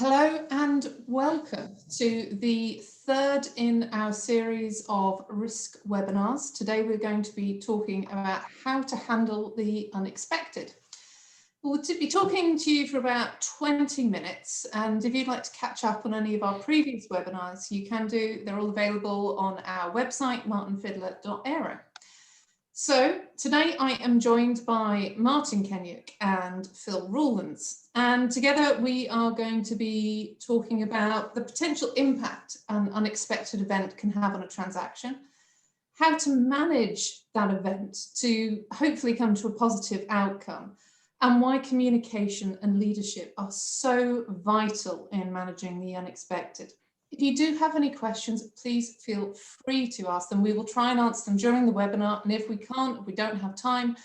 Hello and welcome to the third in our series of risk webinars. Today we're going to be talking about how to handle the unexpected. We'll be talking to you for about 20 minutes, and if you'd like to catch up on any of our previous webinars, you can do. They're all available on our website, martinfiddler.aero. So today I am joined by Martin Kenyuk and Phil Rawlins, and together we are going to be talking about the potential impact an unexpected event can have on a transaction, how to manage that event to hopefully come to a positive outcome, and why communication and leadership are so vital in managing the unexpected. If you do have any questions, please feel free to ask them. We will try and answer them during the webinar, and if we don't have time,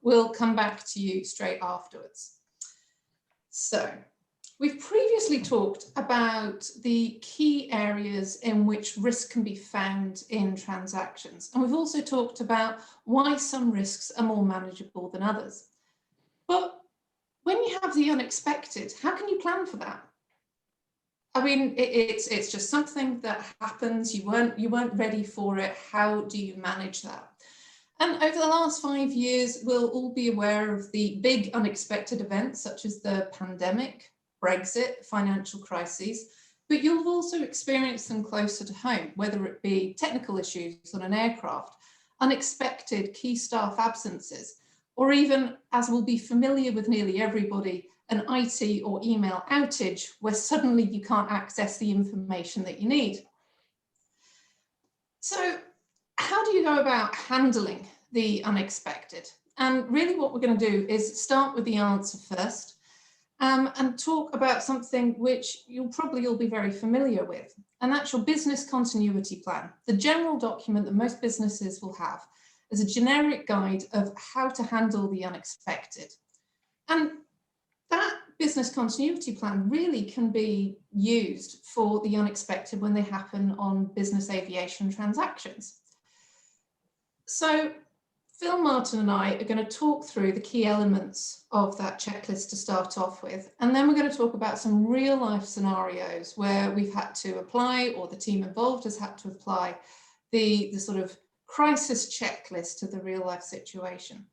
we'll come back to you straight afterwards. So, we've previously talked about the key areas in which risk can be found in transactions, and we've also talked about why some risks are more manageable than others. But when you have the unexpected, how can you plan for that? I mean, it's just something that happens. You weren't ready for it. How do you manage that? And over the last 5 years, we'll all be aware of the big unexpected events such as the pandemic, Brexit, financial crises, but you'll have also experienced them closer to home, whether it be technical issues on an aircraft, unexpected key staff absences, or even, as will be familiar with nearly everybody, an IT or email outage where suddenly you can't access the information that you need. So how do you go about handling the unexpected? And really what we're going to do is start with the answer first and talk about something which you'll probably all be very familiar with, and that's your business continuity plan, the general document that most businesses will have as a generic guide of how to handle the unexpected. And that business continuity plan really can be used for the unexpected when they happen on business aviation transactions. So Phil, Martin and I are going to talk through the key elements of that checklist to start off with, and then we're going to talk about some real life scenarios where we've had to apply, or the team involved has had to apply, the sort of crisis checklist to the real life situation.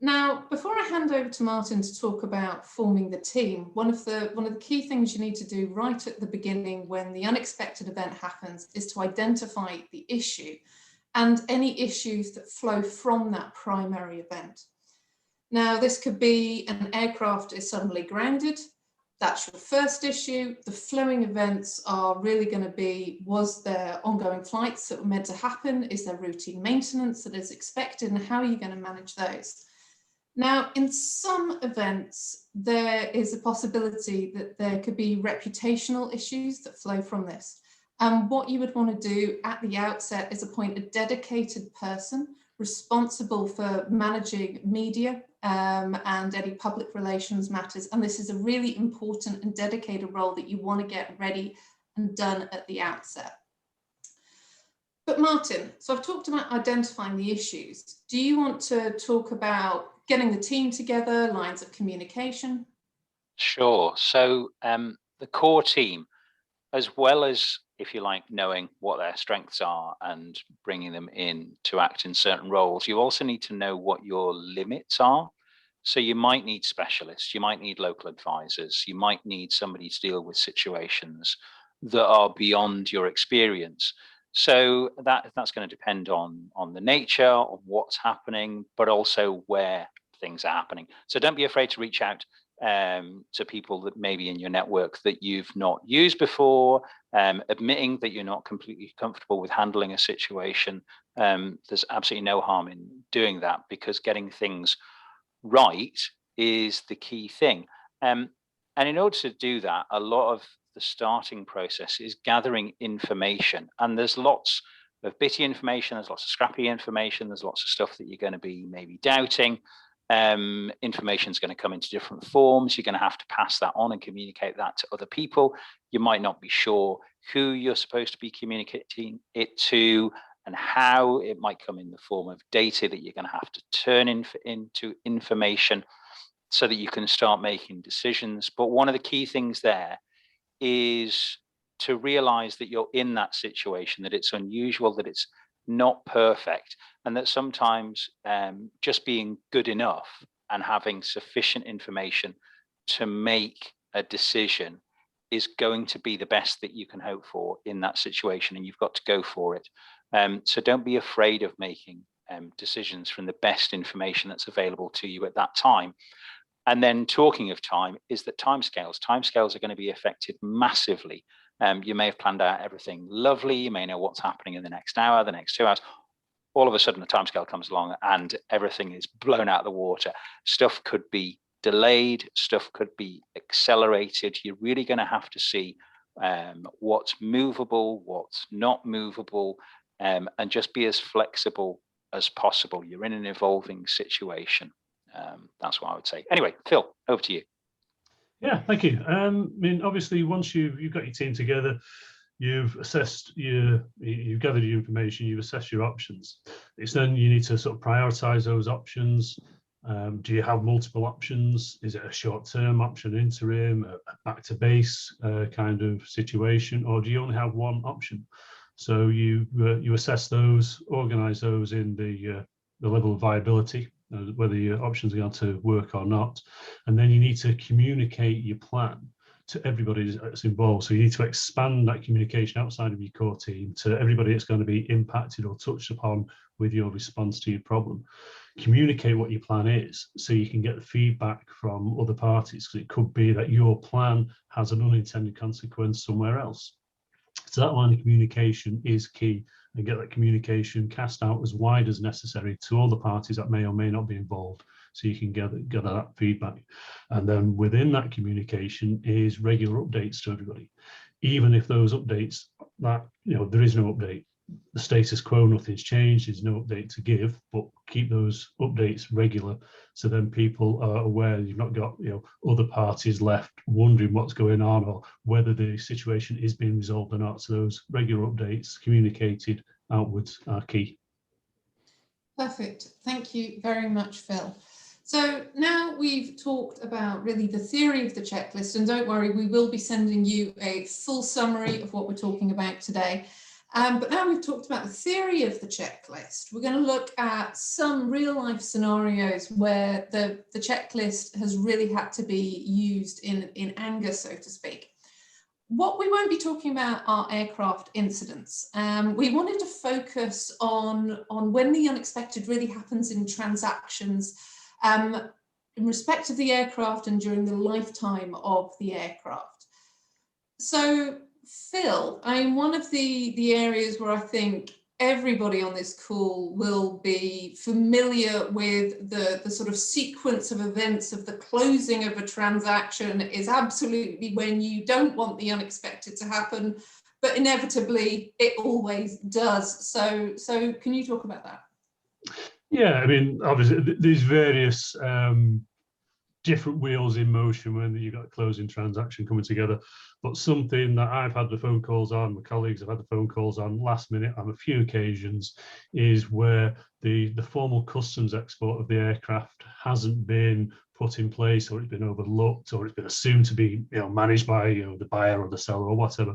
Now, before I hand over to Martin to talk about forming the team, one of the key things you need to do right at the beginning when the unexpected event happens is to identify the issue and any issues that flow from that primary event. Now, this could be an aircraft is suddenly grounded. That's your first issue. The flowing events are really going to be, was there ongoing flights that were meant to happen? Is there routine maintenance that is expected? And how are you going to manage those? Now, in some events, there is a possibility that there could be reputational issues that flow from this. And what you would want to do at the outset is appoint a dedicated person responsible for managing media and any public relations matters. And this is a really important and dedicated role that you want to get ready and done at the outset. But Martin, so I've talked about identifying the issues. Do you want to talk about getting the team together, lines of communication? Sure. So the core team, as well as, if you like, knowing what their strengths are and bringing them in to act in certain roles, you also need to know what your limits are. So you might need specialists, you might need local advisors, you might need somebody to deal with situations that are beyond your experience. So that's going to depend on the nature of what's happening, but also where things are happening. So don't be afraid to reach out to people that maybe in your network that you've not used before, admitting that you're not completely comfortable with handling a situation. There's absolutely no harm in doing that, because getting things right is the key thing. And in order to do that, a lot of the starting process is gathering information. And there's lots of bitty information, there's lots of scrappy information, there's lots of stuff that you're going to be maybe doubting. Information is going to come into different forms. You're going to have to pass that on and communicate that to other people. You might not be sure who you're supposed to be communicating it to and how. It might come in the form of data that you're going to have to turn into information. so that you can start making decisions. But one of the key things there is to realize that you're in that situation, that it's unusual, that it's not perfect, and that sometimes just being good enough and having sufficient information to make a decision is going to be the best that you can hope for in that situation, and you've got to go for it. So don't be afraid of making decisions from the best information that's available to you at that time. And then talking of time, is that timescales are going to be affected massively. You may have planned out everything lovely. You may know what's happening in the next hour, the next 2 hours. All of a sudden, the timescale comes along and everything is blown out of the water. Stuff could be delayed. Stuff could be accelerated. You're really going to have to see what's movable, what's not movable, and just be as flexible as possible. You're in an evolving situation. That's what I would say. Anyway, Phil, over to you. Yeah, thank you. I mean, obviously, once you've got your team together, you've assessed you've gathered your information, you've assessed your options. It's then you need to sort of prioritize those options. Do you have multiple options? Is it a short-term option, interim, a back to base kind of situation, or do you only have one option? So you assess those, organize those in the level of viability, whether your options are going to work or not, and then you need to communicate your plan to everybody that's involved. So you need to expand that communication outside of your core team to everybody that's going to be impacted or touched upon with your response to your problem. Communicate what your plan is so you can get the feedback from other parties, because it could be that your plan has an unintended consequence somewhere else. So that line of communication is key, and get that communication cast out as wide as necessary to all the parties that may or may not be involved, so you can gather that feedback. And then within that communication is regular updates to everybody, even if those updates that there is no update, the status quo, nothing's changed, there's no update to give, but keep those updates regular, so then people are aware you've not got other parties left wondering what's going on or whether the situation is being resolved or not. So those regular updates communicated outwards are key. Perfect. Thank you very much, Phil. So now we've talked about really the theory of the checklist, and don't worry, we will be sending you a full summary of what we're talking about today. But now we've talked about the theory of the checklist, we're going to look at some real life scenarios where the checklist has really had to be used in anger, so to speak. What we won't be talking about are aircraft incidents. We wanted to focus on when the unexpected really happens in transactions in respect of the aircraft and during the lifetime of the aircraft. So Phil, one of the areas where I think everybody on this call will be familiar with the sort of sequence of events of the closing of a transaction is absolutely when you don't want the unexpected to happen, but inevitably it always does. So can you talk about that? Yeah, I mean, obviously there's various different wheels in motion when you've got a closing transaction coming together. But something that I've had the phone calls on, my colleagues have had the phone calls on last minute on a few occasions, is where the formal customs export of the aircraft hasn't been put in place, or it's been overlooked, or it's been assumed to be managed by the buyer or the seller or whatever.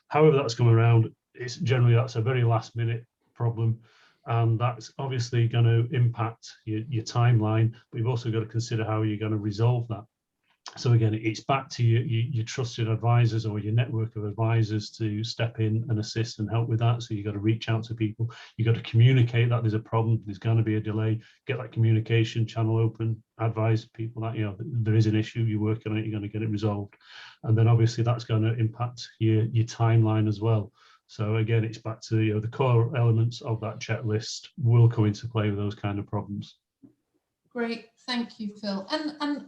However that's come around, that's a very last minute problem. And that's obviously going to impact your timeline, but you've also got to consider how you're going to resolve that. So again, it's back to your trusted advisors or your network of advisors to step in and assist and help with that. So you've got to reach out to people. You've got to communicate that there's a problem, there's going to be a delay, get that communication channel open, advise people that there is an issue, you're working on it, you're going to get it resolved. And then obviously that's going to impact your timeline as well. So again, it's back to the core elements of that checklist will come into play with those kind of problems. Great, thank you, Phil. And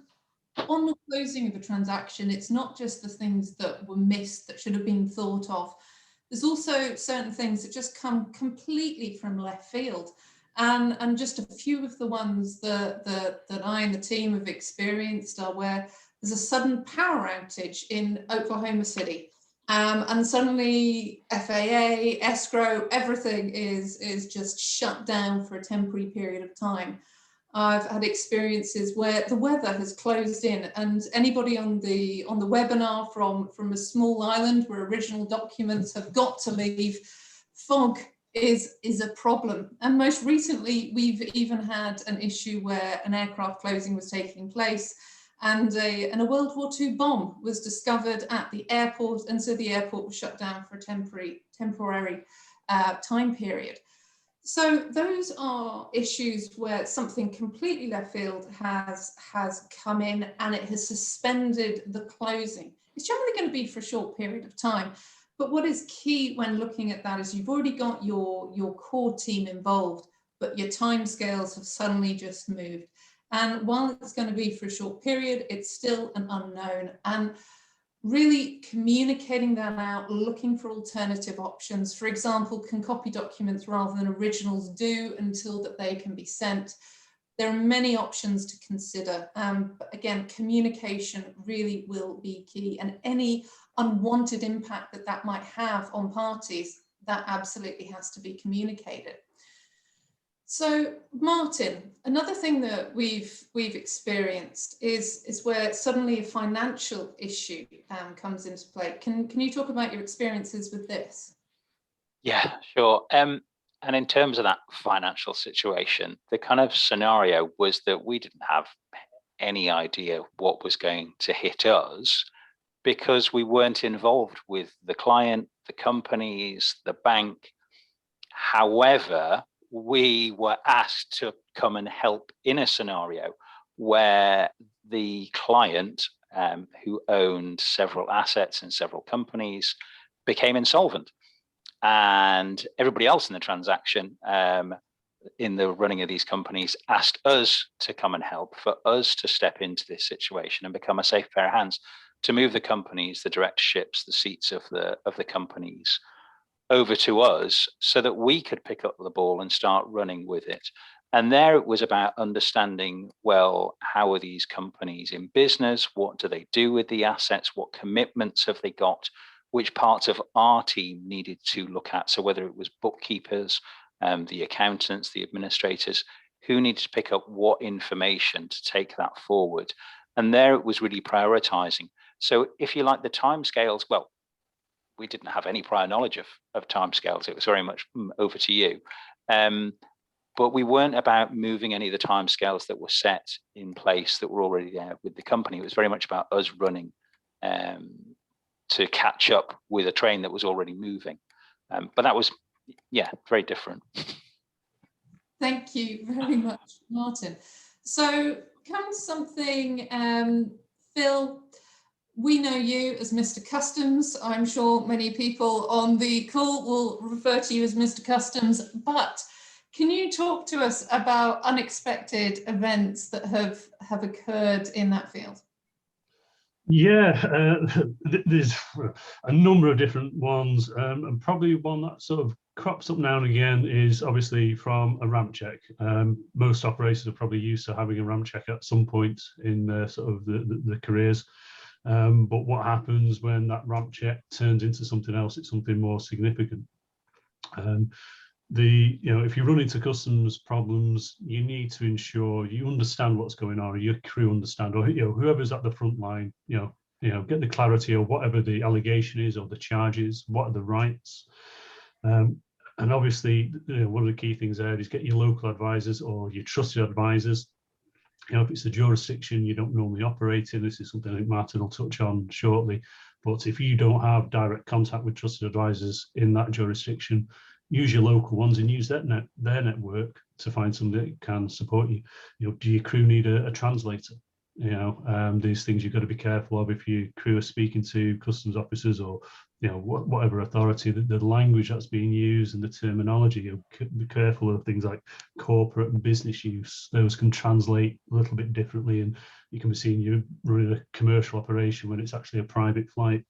on the closing of a transaction, it's not just the things that were missed that should have been thought of. There's also certain things that just come completely from left field. And just a few of the ones that I and the team have experienced are where there's a sudden power outage in Oklahoma City. And suddenly FAA, escrow, everything is just shut down for a temporary period of time. I've had experiences where the weather has closed in, and anybody on the webinar from a small island where original documents have got to leave, fog is a problem. And most recently, we've even had an issue where an aircraft closing was taking place, and a World War II bomb was discovered at the airport, and so the airport was shut down for a temporary time period. So those are issues where something completely left field has come in, and it has suspended the closing. It's generally going to be for a short period of time. But what is key when looking at that is you've already got your core team involved, but your timescales have suddenly just moved. And while it's going to be for a short period, it's still an unknown. And really communicating that out, looking for alternative options. For example, can copy documents rather than originals do until that they can be sent? There are many options to consider. But again, communication really will be key, and any unwanted impact that might have on parties, that absolutely has to be communicated. So, Martin, another thing that we've experienced is where suddenly a financial issue comes into play. Can you talk about your experiences with this? Yeah, sure. And in terms of that financial situation, the kind of scenario was that we didn't have any idea what was going to hit us because we weren't involved with the client, the companies, the bank. However, we were asked to come and help in a scenario where the client, who owned several assets in several companies, became insolvent. And everybody else in the transaction, in the running of these companies, asked us to come and help, for us to step into this situation and become a safe pair of hands to move the companies, the directorships, the seats of the companies over to us so that we could pick up the ball and start running with it. And there it was about understanding, well, how are these companies in business? What do they do with the assets? What commitments have they got? Which parts of our team needed to look at? So whether it was bookkeepers, the accountants, the administrators, who needed to pick up what information to take that forward? And there it was really prioritizing. So if you like the timescales, well, we didn't have any prior knowledge of timescales. It was very much over to you. But we weren't about moving any of the timescales that were set in place that were already there with the company. It was very much about us running to catch up with a train that was already moving. But that was, yeah, very different. Thank you very much, Martin. So comes something, Phil, we know you as Mr. Customs. I'm sure many people on the call will refer to you as Mr. Customs, but can you talk to us about unexpected events that have occurred in that field? Yeah, there's a number of different ones, and probably one that sort of crops up now and again is obviously from a ramp check. Most operators are probably used to having a ramp check at some point in their sort of the careers. But what happens when that ramp check turns into something else? It's something more significant. If you run into customs problems, you need to ensure you understand what's going on, or your crew understand, or whoever's at the front line, get the clarity of whatever the allegation is or the charges, what are the rights. And obviously, one of the key things there is get your local advisors or your trusted advisors. If it's a jurisdiction you don't normally operate in, this is something I think Martin will touch on shortly, but if you don't have direct contact with trusted advisors in that jurisdiction, use your local ones and use their network to find somebody that can support you. Do your crew need a translator? These things you've got to be careful of if your crew are speaking to customs officers or whatever authority, the language that's being used and the terminology. Be careful of things like corporate and business use. Those can translate a little bit differently, and you can be seeing you running a commercial operation when it's actually a private flight.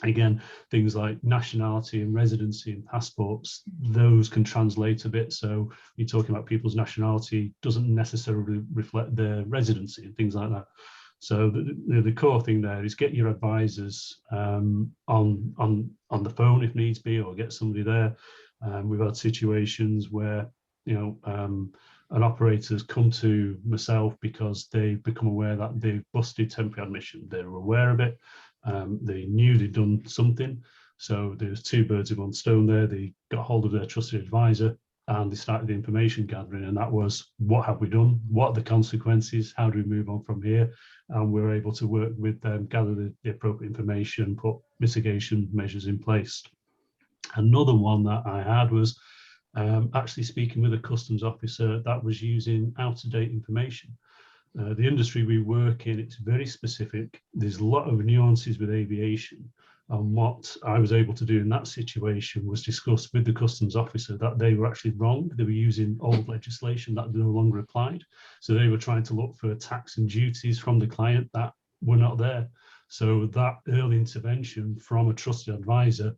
Again, things like nationality and residency and passports, those can translate a bit. So you're talking about people's nationality doesn't necessarily reflect their residency and things like that. So the core thing there is get your advisors on the phone if needs be, or get somebody there. We've had situations where and operators come to myself because they've become aware that they've busted temporary admission. They're aware of it. They knew they'd done something. So there's two birds in one stone there. They got hold of their trusted advisor and they started the information gathering. And that was, what have we done? What are the consequences? How do we move on from here? And we're able to work with them, gather the appropriate information, put mitigation measures in place. Another one that I had was actually speaking with a customs officer that was using out-of-date information. The industry we work in, it's very specific. There's a lot of nuances with aviation. And what I was able to do in that situation was discuss with the customs officer that they were actually wrong. They were using old legislation that no longer applied. So they were trying to look for tax and duties from the client that were not there. So that early intervention from a trusted advisor,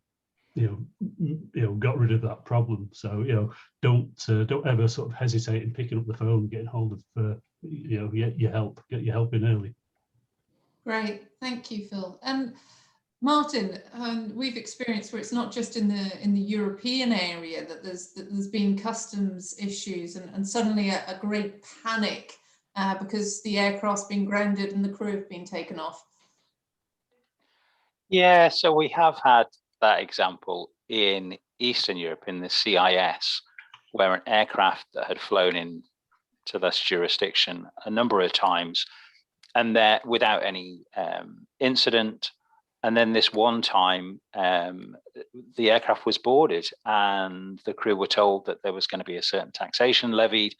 got rid of that problem. So don't ever sort of hesitate in picking up the phone and getting hold of your help. Get your help in early. Great, thank you, Phil. And Martin, we've experienced where it's not just in the European area that there's been customs issues and suddenly a great panic because the aircraft's been grounded and the crew have been taken off. Yeah, so we have had that example in Eastern Europe, in the CIS, where an aircraft that had flown in to this jurisdiction a number of times and there without any incident. And then this one time, the aircraft was boarded and the crew were told that there was going to be a certain taxation levied,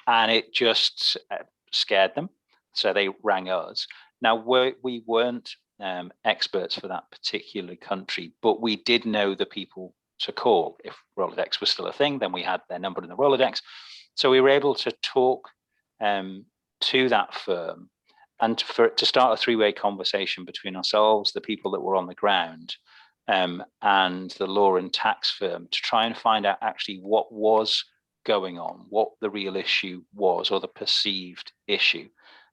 and it just scared them. So they rang us. Now, we weren't experts for that particular country, but we did know the people to call. If Rolodex was still a thing, then we had their number in the Rolodex. So we were able to talk to that firm and to start a three-way conversation between ourselves, the people that were on the ground, and the law and tax firm to try and find out actually what was going on, what the real issue was, or the perceived issue,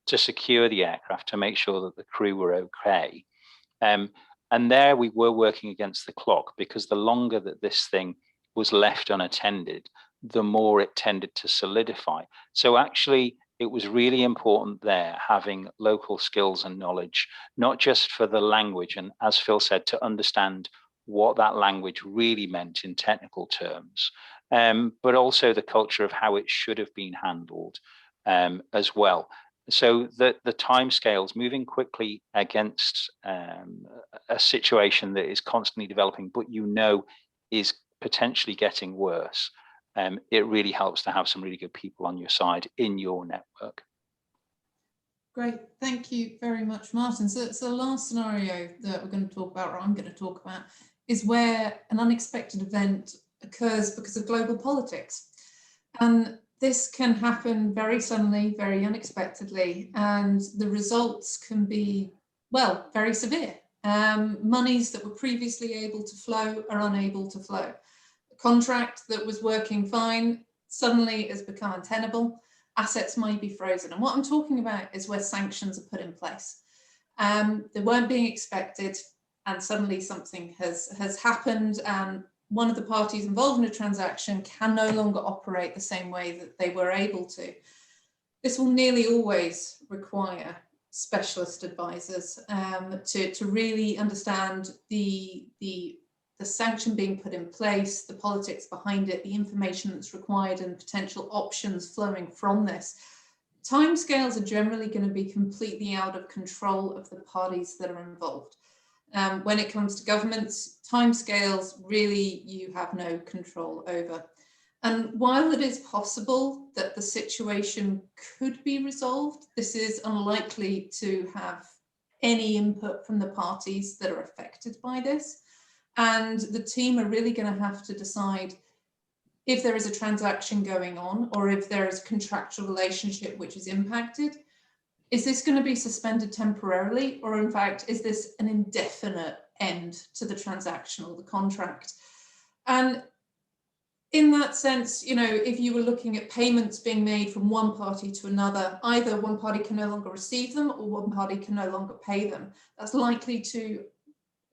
to secure the aircraft, to make sure that the crew were okay. And there we were working against the clock, because the longer that this thing was left unattended, the more it tended to solidify. So actually, it was really important there having local skills and knowledge, not just for the language, and as Phil said, to understand what that language really meant in technical terms, but also the culture of how it should have been handled as well. So the timescales, moving quickly against a situation that is constantly developing, but is potentially getting worse. It really helps to have some really good people on your side in your network. Great, thank you very much, Martin. So the last scenario that we're going to talk about, or I'm going to talk about, is where an unexpected event occurs because of global politics. And this can happen very suddenly, very unexpectedly, and the results can be, well, very severe. Monies that were previously able to flow are unable to flow. Contract that was working fine suddenly has become untenable. Assets might be frozen. And what I'm talking about is where sanctions are put in place. They weren't being expected, and suddenly something has happened, and one of the parties involved in a transaction can no longer operate the same way that they were able to. This will nearly always require specialist advisors to really understand the sanction being put in place, the politics behind it, the information that's required, and potential options flowing from this. Timescales are generally going to be completely out of control of the parties that are involved. When it comes to governments, timescales really you have no control over. And while it is possible that the situation could be resolved, this is unlikely to have any input from the parties that are affected by this. And the team are really going to have to decide if there is a transaction going on, or if there is a contractual relationship which is impacted. Is this going to be suspended temporarily, or in fact, is this an indefinite end to the transaction or the contract? And in that sense, if you were looking at payments being made from one party to another, either one party can no longer receive them or one party can no longer pay them. That's likely to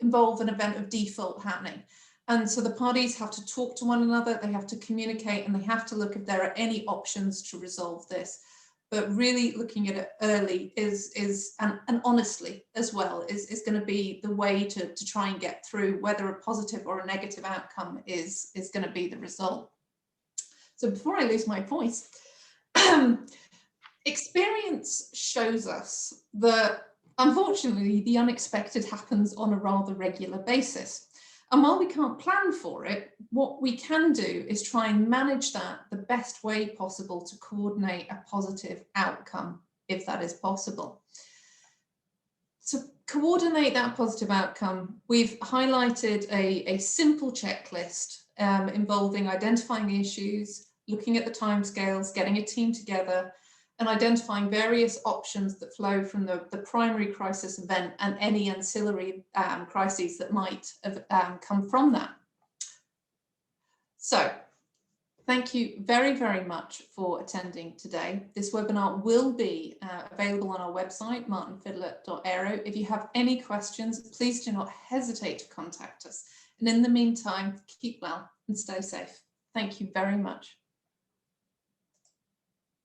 involve an event of default happening. And so the parties have to talk to one another, they have to communicate, and they have to look if there are any options to resolve this. But really looking at it early and honestly as well is going to be the way to try and get through whether a positive or a negative outcome is going to be the result. So before I lose my voice, experience shows us that unfortunately the unexpected happens on a rather regular basis. And while we can't plan for it, what we can do is try and manage that the best way possible to coordinate a positive outcome, if that is possible. To coordinate that positive outcome, we've highlighted a simple checklist involving identifying the issues, looking at the timescales, getting a team together, and identifying various options that flow from the primary crisis event and any ancillary crises that might have come from that. So, thank you very, very much for attending today. This webinar will be available on our website, martinfiddler.aero. If you have any questions, please do not hesitate to contact us. And in the meantime, keep well and stay safe. Thank you very much.